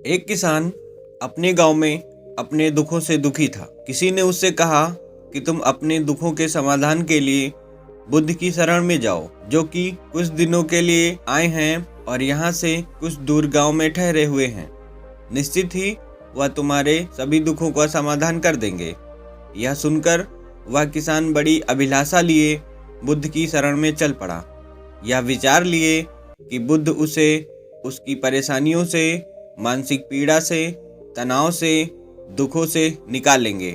एक किसान अपने गांव में अपने दुखों से दुखी था। किसी ने उससे कहा कि तुम अपने दुखों के समाधान के लिए बुद्ध की शरण में जाओ, जो कि कुछ दिनों के लिए आए हैं और यहाँ से कुछ दूर गांव में ठहरे हुए हैं। निश्चित ही वह तुम्हारे सभी दुखों का समाधान कर देंगे। यह सुनकर वह किसान बड़ी अभिलाषा लिए बुद्ध की शरण में चल पड़ा। यह विचार लिए कि बुद्ध उसे उसकी परेशानियों से, मानसिक पीड़ा से, तनाव से, दुखों से निकालेंगे।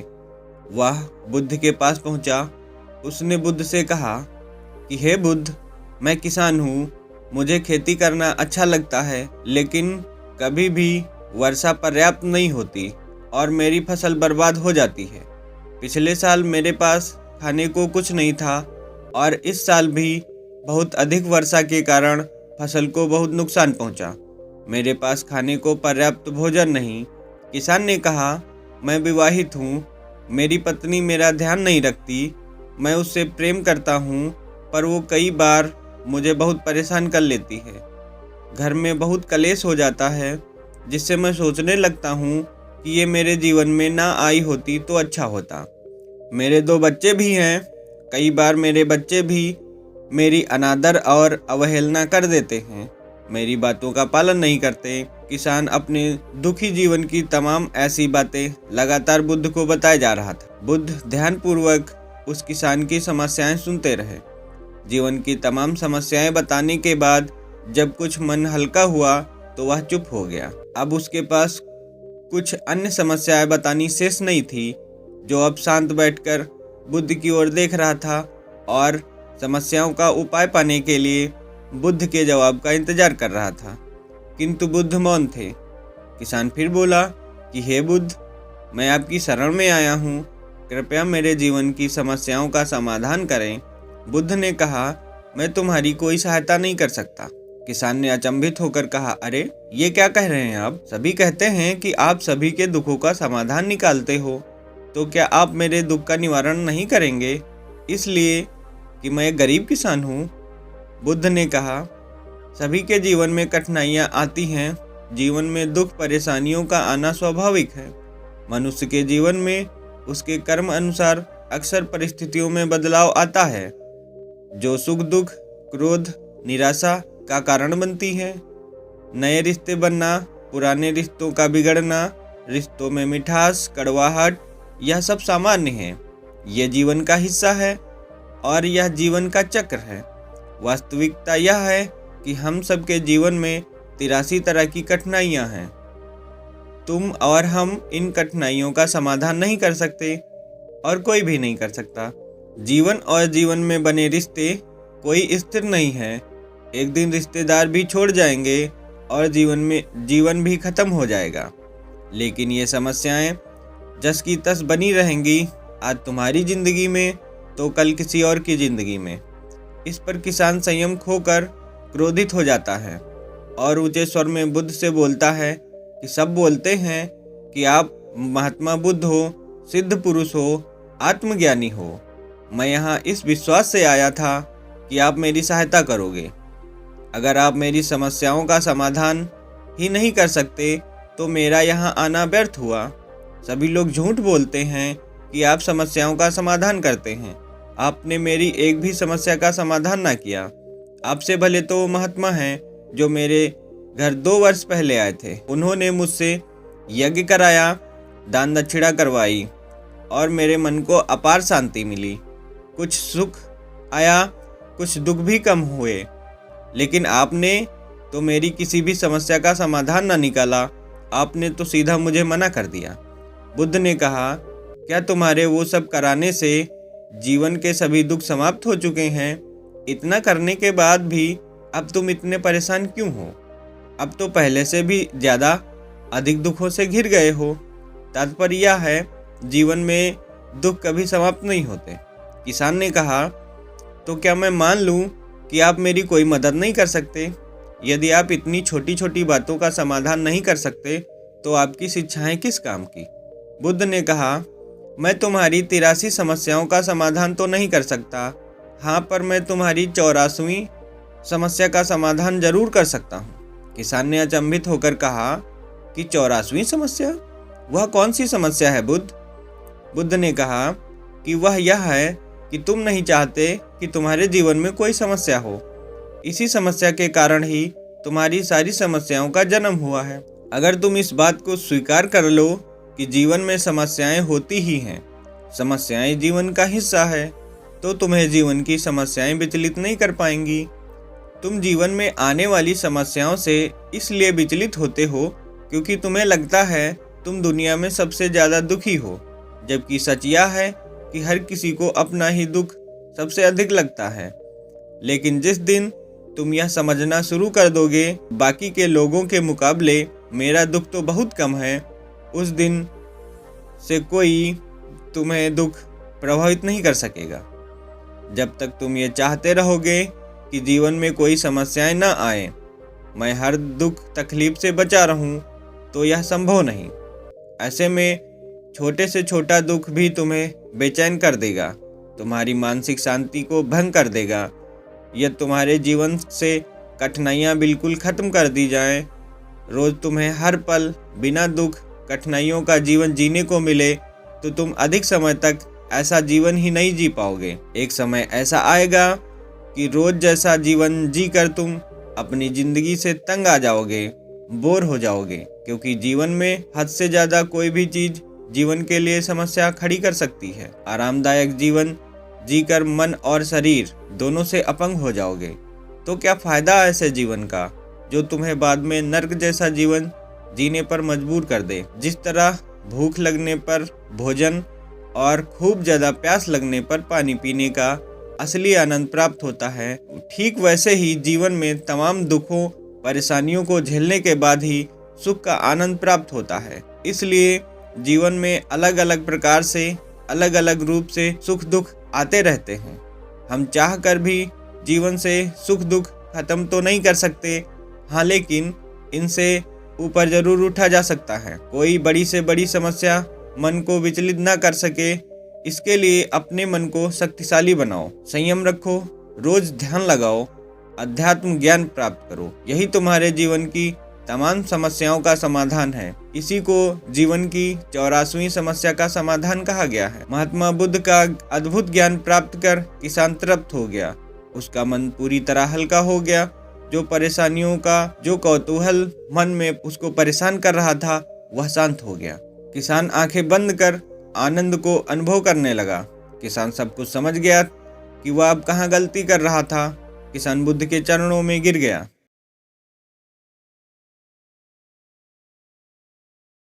वह बुद्ध के पास पहुंचा। उसने बुद्ध से कहा कि हे बुद्ध, मैं किसान हूँ, मुझे खेती करना अच्छा लगता है, लेकिन कभी भी वर्षा पर्याप्त नहीं होती और मेरी फसल बर्बाद हो जाती है। पिछले साल मेरे पास खाने को कुछ नहीं था और इस साल भी बहुत अधिक वर्षा के कारण फसल को बहुत नुकसान पहुंचा। मेरे पास खाने को पर्याप्त भोजन नहीं। किसान ने कहा, मैं विवाहित हूँ, मेरी पत्नी मेरा ध्यान नहीं रखती, मैं उससे प्रेम करता हूँ, पर वो कई बार मुझे बहुत परेशान कर लेती है। घर में बहुत कलेश हो जाता है, जिससे मैं सोचने लगता हूँ कि ये मेरे जीवन में ना आई होती तो अच्छा होता। मेरे 2 बच्चे भी हैं। कई बार मेरे बच्चे भी मेरी अनादर और अवहेलना कर देते हैं, मेरी बातों का पालन नहीं करते। किसान अपने दुखी जीवन की तमाम ऐसी बातें लगातार बुद्ध को बताए जा रहा था। बुद्ध ध्यानपूर्वक उस किसान की समस्याएं सुनते रहे। जीवन की तमाम समस्याएं बताने के बाद जब कुछ मन हल्का हुआ तो वह चुप हो गया। अब उसके पास कुछ अन्य समस्याएं बतानी शेष नहीं थी, जो अब शांत बैठकर बुद्ध की ओर देख रहा था और समस्याओं का उपाय पाने के लिए बुद्ध के जवाब का इंतजार कर रहा था। किंतु बुद्ध मौन थे। किसान फिर बोला कि हे बुद्ध, मैं आपकी शरण में आया हूँ, कृपया मेरे जीवन की समस्याओं का समाधान करें। बुद्ध ने कहा, मैं तुम्हारी कोई सहायता नहीं कर सकता। किसान ने अचंभित होकर कहा, अरे ये क्या कह रहे हैं आप? सभी कहते हैं कि आप सभी के दुखों का समाधान निकालते हो, तो क्या आप मेरे दुख का निवारण नहीं करेंगे इसलिए कि मैं एक गरीब किसान हूँ? बुद्ध ने कहा, सभी के जीवन में कठिनाइयाँ आती हैं। जीवन में दुख परेशानियों का आना स्वाभाविक है। मनुष्य के जीवन में उसके कर्म अनुसार अक्सर परिस्थितियों में बदलाव आता है, जो सुख दुख, क्रोध, निराशा का कारण बनती है। नए रिश्ते बनना, पुराने रिश्तों का बिगड़ना, रिश्तों में मिठास, कड़वाहट, यह सब सामान्य है। यह जीवन का हिस्सा है और यह जीवन का चक्र है। वास्तविकता यह है कि हम सबके जीवन में 83 तरह की कठिनाइयां हैं। तुम और हम इन कठिनाइयों का समाधान नहीं कर सकते और कोई भी नहीं कर सकता। जीवन और जीवन में बने रिश्ते कोई स्थिर नहीं है। एक दिन रिश्तेदार भी छोड़ जाएंगे और जीवन भी खत्म हो जाएगा। लेकिन ये समस्याएं जस की तस बनी रहेंगी, आज तुम्हारी जिंदगी में तो कल किसी और की जिंदगी में। इस पर किसान संयम खोकर क्रोधित हो जाता है और ऊंचे स्वर में बुद्ध से बोलता है कि सब बोलते हैं कि आप महात्मा बुद्ध हो, सिद्ध पुरुष हो, आत्मज्ञानी हो। मैं यहाँ इस विश्वास से आया था कि आप मेरी सहायता करोगे। अगर आप मेरी समस्याओं का समाधान ही नहीं कर सकते तो मेरा यहाँ आना व्यर्थ हुआ। सभी लोग झूठ बोलते हैं कि आप समस्याओं का समाधान करते हैं। आपने मेरी एक भी समस्या का समाधान ना किया। आपसे भले तो वो महात्मा हैं जो मेरे घर 2 वर्ष पहले आए थे। उन्होंने मुझसे यज्ञ कराया, दान दक्षिणा करवाई और मेरे मन को अपार शांति मिली। कुछ सुख आया, कुछ दुख भी कम हुए, लेकिन आपने तो मेरी किसी भी समस्या का समाधान ना निकाला। आपने तो सीधा मुझे मना कर दिया। बुद्ध ने कहा, क्या तुम्हारे वो सब कराने से जीवन के सभी दुख समाप्त हो चुके हैं? इतना करने के बाद भी अब तुम इतने परेशान क्यों हो? अब तो पहले से भी ज़्यादा अधिक दुखों से घिर गए हो। तात्पर्य यह है, जीवन में दुख कभी समाप्त नहीं होते। किसान ने कहा, तो क्या मैं मान लूँ कि आप मेरी कोई मदद नहीं कर सकते? यदि आप इतनी छोटी छोटी बातों का समाधान नहीं कर सकते तो आपकी शिक्षाएं किस काम की? बुद्ध ने कहा, मैं तुम्हारी 83 समस्याओं का समाधान तो नहीं कर सकता, हाँ, पर मैं तुम्हारी 84वीं समस्या का समाधान जरूर कर सकता हूँ। किसान ने अचंभित होकर कहा, कि 84वीं समस्या? वह कौन सी समस्या है बुद्ध? बुद्ध ने कहा कि वह यह है कि तुम नहीं चाहते कि तुम्हारे जीवन में कोई समस्या हो। इसी समस्या के कारण ही तुम्हारी सारी समस्याओं का जन्म हुआ है। अगर तुम इस बात को स्वीकार कर लो कि जीवन में समस्याएं होती ही हैं, समस्याएं जीवन का हिस्सा है, तो तुम्हें जीवन की समस्याएं विचलित नहीं कर पाएंगी। तुम जीवन में आने वाली समस्याओं से इसलिए विचलित होते हो क्योंकि तुम्हें लगता है तुम दुनिया में सबसे ज़्यादा दुखी हो, जबकि सच यह है कि हर किसी को अपना ही दुख सबसे अधिक लगता है। लेकिन जिस दिन तुम यह समझना शुरू कर दोगे बाकी के लोगों के मुकाबले मेरा दुख तो बहुत कम है, उस दिन से कोई तुम्हें दुख प्रभावित नहीं कर सकेगा। जब तक तुम ये चाहते रहोगे कि जीवन में कोई समस्याएं न आए, मैं हर दुख तकलीफ से बचा रहूं, तो यह संभव नहीं। ऐसे में छोटे से छोटा दुख भी तुम्हें बेचैन कर देगा, तुम्हारी मानसिक शांति को भंग कर देगा। यह तुम्हारे जीवन से कठिनाइयाँ बिल्कुल खत्म कर दी जाएं, रोज तुम्हें हर पल बिना दुख कठिनाइयों का जीवन जीने को मिले, तो तुम अधिक समय तक ऐसा जीवन ही नहीं जी पाओगे। एक समय ऐसा आएगा कि रोज जैसा जीवन जीकर तुम अपनी जिंदगी से तंग आ जाओगे, बोर हो जाओगे, क्योंकि जीवन में हद से ज़्यादा कोई भी चीज़ जीवन के लिए समस्या खड़ी कर सकती है। आरामदायक जीवन जीकर मन और शरीर दोनों से अपंग हो जाओगे, तो क्या फ़ायदा ऐसे जीवन का जो तुम्हें बाद में नर्क जैसा जीवन जीने पर मजबूर कर दे। जिस तरह भूख लगने पर भोजन और खूब ज़्यादा प्यास लगने पर पानी पीने का असली आनंद प्राप्त होता है, ठीक वैसे ही जीवन में तमाम दुखों परेशानियों को झेलने के बाद ही सुख का आनंद प्राप्त होता है। इसलिए जीवन में अलग अलग प्रकार से अलग अलग रूप से सुख दुख आते रहते हैं। हम चाह कर भी जीवन से सुख दुख खत्म तो नहीं कर सकते, हाँ, लेकिन इनसे ऊपर जरूर उठा जा सकता है। कोई बड़ी से बड़ी समस्या मन को विचलित न कर सके, इसके लिए अपने मन को शक्तिशाली बनाओ, संयम रखो, रोज ध्यान लगाओ, अध्यात्म ज्ञान प्राप्त करो। यही तुम्हारे जीवन की तमाम समस्याओं का समाधान है। इसी को जीवन की 84वीं समस्या का समाधान कहा गया है। महात्मा बुद्ध का अद्भुत ज्ञान प्राप्त कर किसान तृप्त हो गया, उसका मन पूरी तरह हल्का हो गया। जो परेशानियों का जो कौतूहल मन में उसको परेशान कर रहा था वह शांत हो गया। किसान आंखें बंद कर आनंद को अनुभव करने लगा। किसान सब कुछ समझ गया कि वह अब कहाँ गलती कर रहा था। किसान बुद्ध के चरणों में गिर गया।